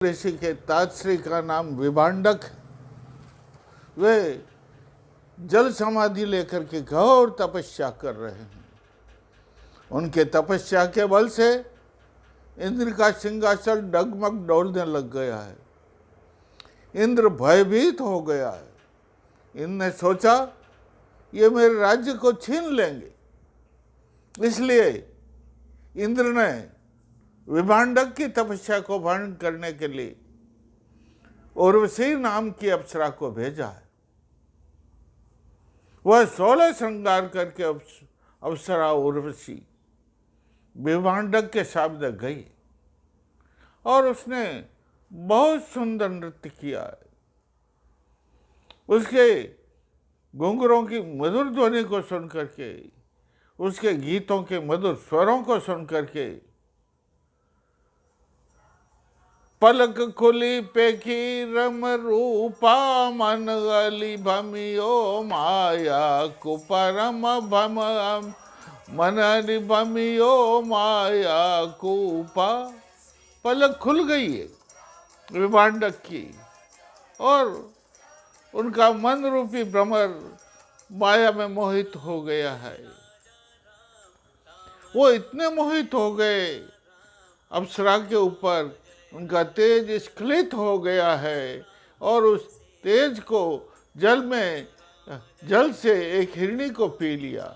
ऋषि के तातश्री का नाम विभांडक। वे जल समाधि लेकर के घोर तपस्या कर रहे हैं। उनके तपस्या के बल से इंद्र का सिंहासन डगमग डोलने लग गया है। इंद्र भयभीत हो गया है। इंद्र ने सोचा ये मेरे राज्य को छीन लेंगे, इसलिए इंद्र ने विभांडक की तपस्या को भंग करने के लिए उर्वशी नाम की अप्सरा को भेजा है। वह 16 श्रृंगार करके अप्सरा उर्वशी विभांडक के सामने गई और उसने बहुत सुंदर नृत्य किया है। उसके घुंघरों की मधुर ध्वनि को सुन करके, उसके गीतों के मधुर स्वरों को सुन करके पलक खुली पेखी रम रूपा मन गली भमियो माया कुपरम भम मन भमियो माया कूपा। पलक खुल गई है विभांडक की और उनका मन रूपी भ्रमर माया में मोहित हो गया है। वो इतने मोहित हो गए अप्सरा के ऊपर, उनका तेज स्खलित हो गया है और उस तेज को जल से एक हिरणी को पी लिया।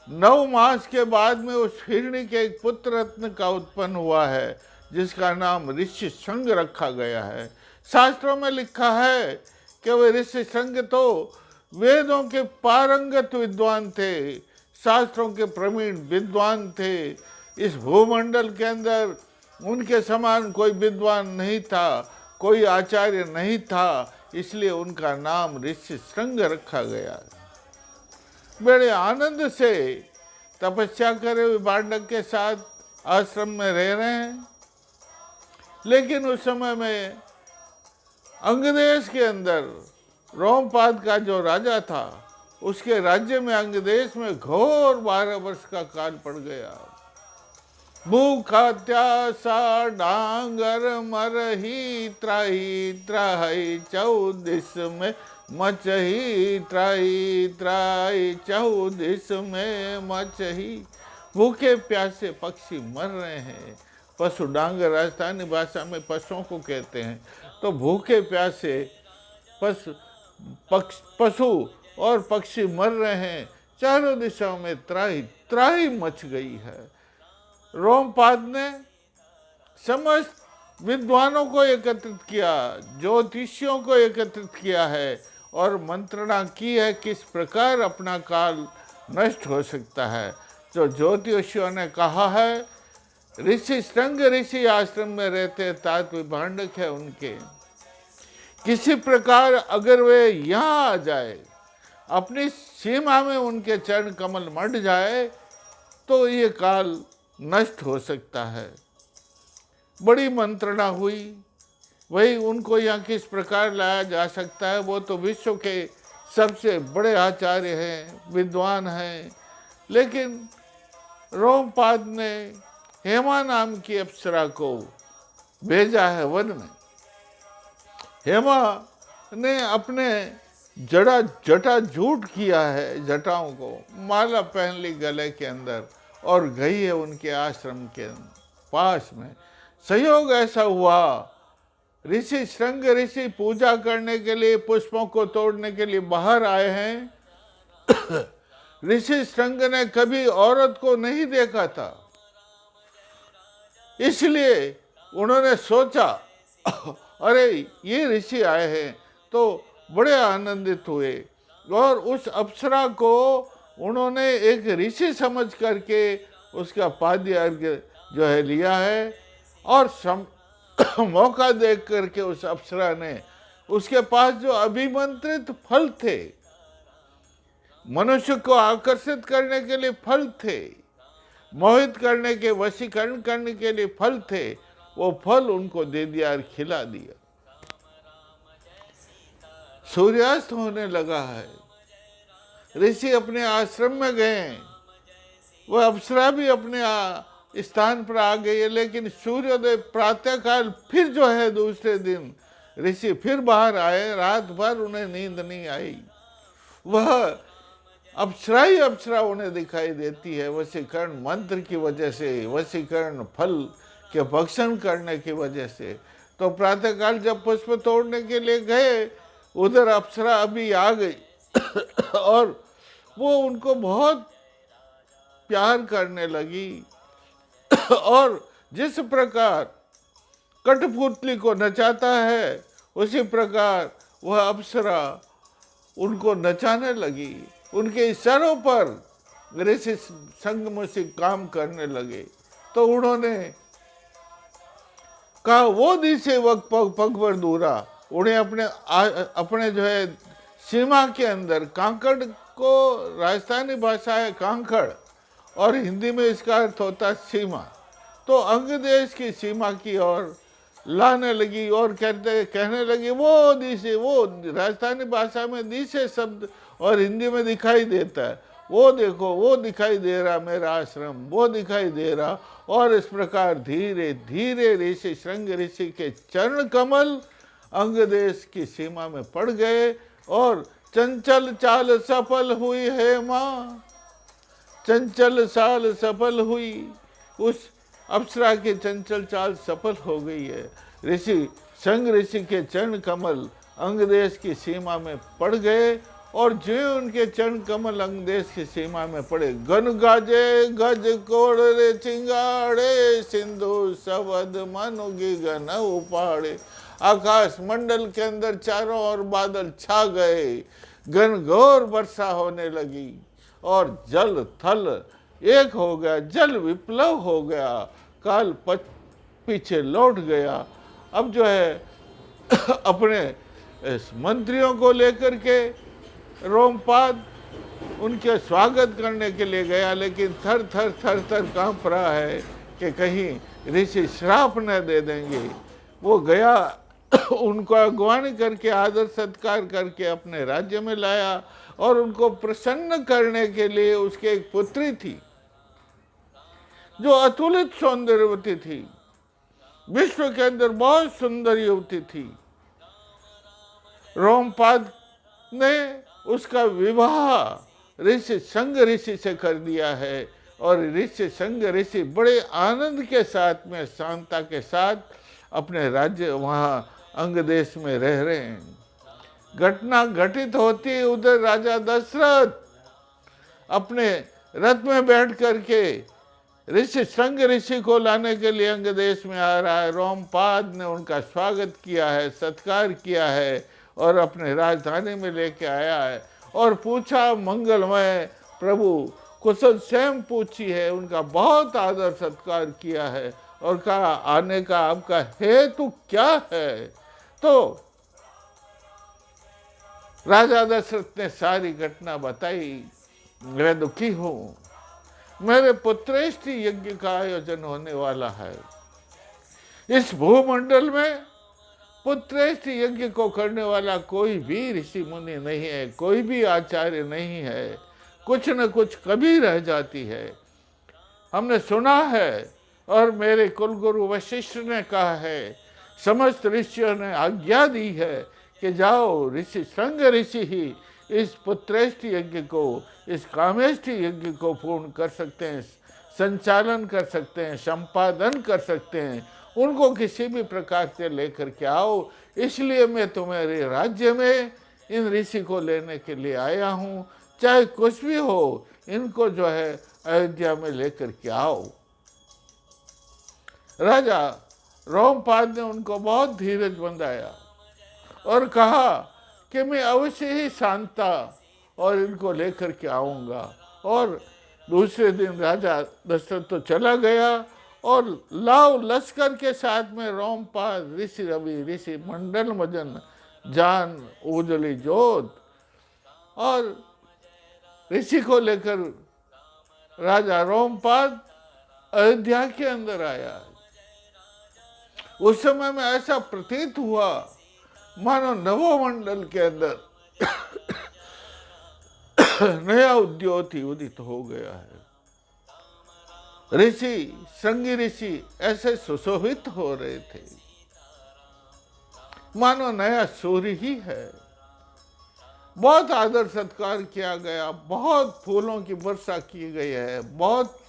9 मास के बाद में उस हिरणी के एक पुत्र रत्न का उत्पन्न हुआ है जिसका नाम ऋषि संग रखा गया है। शास्त्रों में लिखा है कि वे ऋषि संग तो वेदों के पारंगत विद्वान थे, शास्त्रों के प्रवीण विद्वान थे। इस भूमंडल के अंदर उनके समान कोई विद्वान नहीं था, कोई आचार्य नहीं था, इसलिए उनका नाम ऋषि श्रृंग रखा गया। बड़े आनंद से तपस्या करे विभांडक के साथ आश्रम में रह रहे हैं। लेकिन उस समय में अंगदेश के अंदर रोमपाद का जो राजा था, उसके राज्य में अंगदेश में घोर 12 वर्ष का काल पड़ गया। भूखा त्यासा डांगर मरही त्राही त्राही 14 में मचही त्राही त्राही 14 में मचही। भूखे प्यासे पक्षी मर रहे हैं। पशु डांगर राजस्थानी भाषा में पशुओं को कहते हैं। तो भूखे प्यासे पशु और पक्षी मर रहे हैं। चारों दिशाओं में त्राही त्राही मच गई है। रोमपाद ने समस्त विद्वानों को एकत्रित किया, ज्योतिषियों को एकत्रित किया है और मंत्रणा की है किस प्रकार अपना काल नष्ट हो सकता है। जो ज्योतिषियों ने कहा है, ऋषि श्रृंग ऋषि आश्रम में रहते तात विभांडक है उनके, किसी प्रकार अगर वे यहाँ आ जाए, अपनी सीमा में उनके चरण कमल मट जाए तो ये काल नष्ट हो सकता है। बड़ी मंत्रणा हुई, वही उनको यहाँ किस प्रकार लाया जा सकता है। वो तो विश्व के सबसे बड़े आचार्य हैं, विद्वान हैं। लेकिन रोमपाद ने हेमा नाम की अप्सरा को भेजा है वन में। हेमा ने अपने जटा झूठ किया है, जटाओं को माला पहन ली गले के अंदर और गई है उनके आश्रम के पास में। संयोग ऐसा हुआ, ऋषि श्रृंग ऋषि पूजा करने के लिए, पुष्पों को तोड़ने के लिए बाहर आए हैं। ऋषि श्रृंग ने कभी औरत को नहीं देखा था, इसलिए उन्होंने सोचा अरे ये ऋषि आए हैं, तो बड़े आनंदित हुए और उस अप्सरा को उन्होंने एक ऋषि समझ करके उसका पाद्य अर्घ्य जो है लिया है। और मौका देख करके उस अप्सरा ने, उसके पास जो अभिमंत्रित फल थे, मनुष्य को आकर्षित करने के लिए फल थे, मोहित करने के, वशीकरण करने के लिए फल थे, वो फल उनको दे दिया और खिला दिया। सूर्यास्त होने लगा है, ऋषि अपने आश्रम में गए, वह अप्सरा भी अपने स्थान पर आ गई है, लेकिन सूर्योदय प्रातःकाल फिर जो है दूसरे दिन ऋषि फिर बाहर आए, रात भर उन्हें नींद नहीं आई। वह अप्सरा ही अप्सरा उन्हें दिखाई देती है, वशीकरण मंत्र की वजह से, वशीकरण फल के भक्षण करने की वजह से। तो प्रातःकाल जब पुष्प तोड़ने के लिए गए, उधर अप्सरा अभी आ गई और वो उनको बहुत प्यार करने लगी। और जिस प्रकार कठपुतली को नचाता है, उसी प्रकार वह अप्सरा उनको नचाने लगी। उनके इशारों पर ऋषि शंखमुषी काम करने लगे। तो उन्होंने कहा वो दिसे वक्त पग पर दूरा। उन्हें अपने जो है सीमा के अंदर, कांकड़ को राजस्थानी भाषा है कांकड़ और हिंदी में इसका अर्थ होता है सीमा। तो अंग देश की सीमा की ओर लाने लगी और कहने लगी वो दिशे, वो राजस्थानी भाषा में दिशे शब्द और हिंदी में दिखाई देता है, वो देखो वो दिखाई दे रहा मेरा आश्रम, वो दिखाई दे रहा। और इस प्रकार धीरे धीरे ऋषि श्रृंग ऋषि के चरण कमल अंग देश की सीमा में पड़ गए और चंचल चाल सफल हुई है माँ, चंचल चाल सफल हुई। उस अप्सरा की चंचल चाल सफल हो गई है। ऋषि संग ऋषि के चरण कमल अंग देश की सीमा में पड़ गए और जो उनके चरण कमल अंग देश की सीमा में पड़े, गन गाजे गज कोड़ रे चिंगाड़े, सिंधु शबद मनुगी गन उपाड़े। आकाश मंडल के अंदर चारों ओर बादल छा गए, घनघोर वर्षा होने लगी और जल थल एक हो गया, जल विप्लव हो गया, काल पीछे लौट गया। अब जो है अपने मंत्रियों को लेकर के रोमपाद उनके स्वागत करने के लिए गया, लेकिन थर थर थर थर कांप रहा है कि कहीं ऋषि श्राप न दे देंगे। वो गया, उनको अगवानी करके आदर सत्कार करके अपने राज्य में लाया और उनको प्रसन्न करने के लिए उसकी एक पुत्री थी जो अतुलित सौंदर्यवती थी, विश्व के अंदर बहुत सुंदर युवती थी। रोमपाद ने उसका विवाह ऋषि संग ऋषि से कर दिया है और ऋषि संग ऋषि बड़े आनंद के साथ में, शांता के साथ अपने राज्य वहाँ अंग देश में रह रहे हैं। घटना घटित होती, उधर राजा दशरथ अपने रथ में बैठ करके ऋषि संग ऋषि को लाने के लिए अंग देश में आ रहा है। रोमपाद ने उनका स्वागत किया है, सत्कार किया है और अपने राजधानी में लेके आया है और पूछा मंगलमय प्रभु कुशल स्वयं पूछी है, उनका बहुत आदर सत्कार किया है और कहा आने का आपका हेतु क्या है। तो राजा दशरथ ने सारी घटना बताई। मैं दुखी हूँ, मेरे पुत्रेष्टि यज्ञ का आयोजन होने वाला है। इस भूमंडल में पुत्रेष्टि यज्ञ को करने वाला कोई भी ऋषि मुनि नहीं है, कोई भी आचार्य नहीं है, कुछ न कुछ कमी रह जाती है। हमने सुना है और मेरे कुलगुरु वशिष्ठ ने कहा है, समस्त ऋषियों ने आज्ञा दी है कि जाओ ऋषि संग ऋषि ही इस पुत्रेष्टि यज्ञ को, इस कामेष्टि यज्ञ को पूर्ण कर सकते हैं, संचालन कर सकते हैं, संपादन कर सकते हैं। उनको किसी भी प्रकार से लेकर के आओ, इसलिए मैं तुम्हारे राज्य में इन ऋषि को लेने के लिए आया हूँ, चाहे कुछ भी हो, इनको जो है अयोध्या में लेकर के आओ। राजा रोमपाद ने उनको बहुत धीरज बंधाया और कहा कि मैं अवश्य ही शांता और इनको लेकर के आऊँगा। और दूसरे दिन राजा दशरथ तो चला गया और लाव लश्कर के साथ में रोमपाद, ऋषि रवि, ऋषि मंडल मजन, जान उजली जोत और ऋषि को लेकर राजा रोमपाद अयोध्या के अंदर आया। उस समय में ऐसा प्रतीत हुआ मानो नवोमंडल के अंदर नया उद्योति उदित हो गया है। ऋषि, श्रृंगी ऋषि ऐसे सुशोभित हो रहे थे, मानो नया सूर्य ही है। बहुत आदर सत्कार किया गया, बहुत फूलों की वर्षा की गई है, बहुत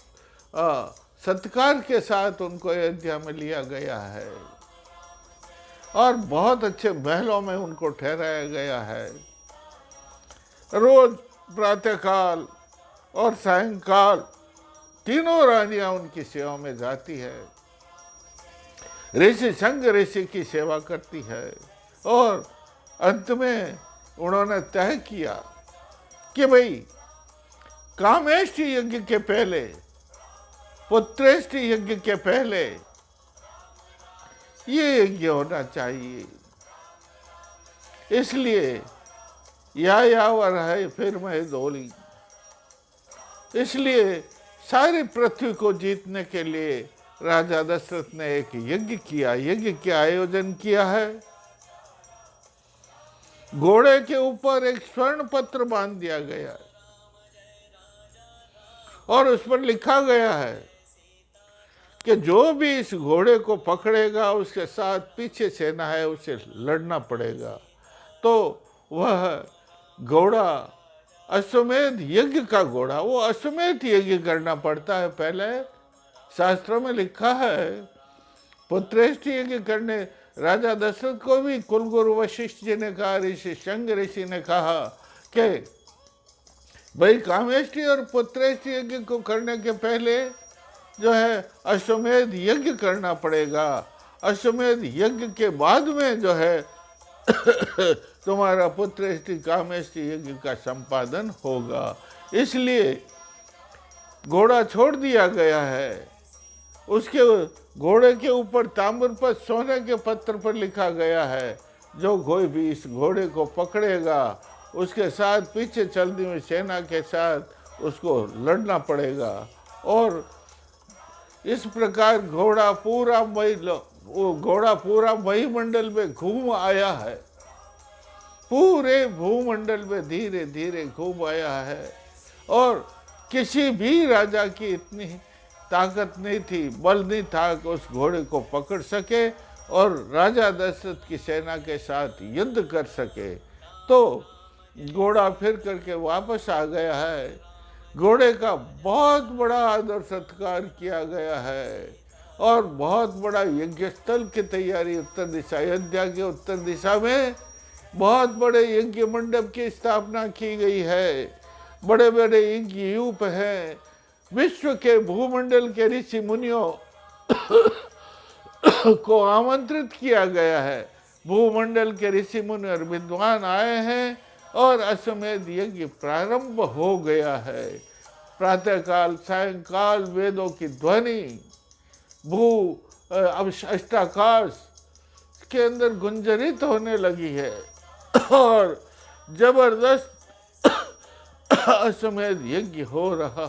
सत्कार के साथ उनको अयोध्या में लिया गया है और बहुत अच्छे महलों में उनको ठहराया गया है। रोज प्रातःकाल और सायंकाल तीनों रानियां उनकी सेवा में जाती है। ऋषि संग ऋषि की सेवा करती है और अंत में उन्होंने तय किया कि भाई कामेष्टि यज्ञ के पहले, पुत्रेष्टि यज्ञ के पहले ये यज्ञ होना चाहिए। इसलिए यायावर है फिर मैं दोली, इसलिए सारी पृथ्वी को जीतने के लिए राजा दशरथ ने एक यज्ञ किया। यज्ञ का आयोजन किया है। घोड़े के ऊपर एक स्वर्ण पत्र बांध दिया गया है और उस पर लिखा गया है कि जो भी इस घोड़े को पकड़ेगा उसके साथ पीछे सेना है उसे लड़ना पड़ेगा। तो वह घोड़ा अश्वमेध यज्ञ का घोड़ा, वो अश्वमेध यज्ञ करना पड़ता है। पहले शास्त्रों में लिखा है, पुत्रेष्टि यज्ञ करने राजा दशरथ को भी कुलगुरु वशिष्ठ जी ने कहा, ऋषि शंग ऋषि ने कहा कि भाई कामेष्टि और पुत्रेष्टि यज्ञ को करने के पहले जो है अश्वमेध यज्ञ करना पड़ेगा। अश्वमेध यज्ञ के बाद में जो है तुम्हारा पुत्रेष्टि कामेष्टि यज्ञ का संपादन होगा। इसलिए घोड़ा छोड़ दिया गया है। उसके घोड़े के ऊपर ताम्र पर सोने के पत्थर पर लिखा गया है, जो कोई भी इस घोड़े को पकड़ेगा उसके साथ पीछे चलती हुई सेना के साथ उसको लड़ना पड़ेगा। और इस प्रकार घोड़ा पूरा वायुमंडल में घूम आया है, पूरे भूमंडल में धीरे धीरे घूम आया है और किसी भी राजा की इतनी ताकत नहीं थी, बल नहीं था कि उस घोड़े को पकड़ सके और राजा दशरथ की सेना के साथ युद्ध कर सके। तो घोड़ा फिर करके वापस आ गया है। घोड़े का बहुत बड़ा आदर सत्कार किया गया है और बहुत बड़ा यज्ञ स्थल की तैयारी उत्तर दिशा, अयोध्या के उत्तर दिशा में बहुत बड़े यज्ञ मंडप की स्थापना की गई है। बड़े बड़े यज्ञ यूप हैं। विश्व के भूमंडल के ऋषि मुनियों को आमंत्रित किया गया है। भूमंडल के ऋषि मुनि और विद्वान आए हैं और अश्वमेध यज्ञ प्रारंभ हो गया है। प्रातःकाल सायंकाल वेदों की ध्वनि अष्टाकाश के अंदर गुंजरित होने लगी है और जबरदस्त अश्वमेध यज्ञ हो रहा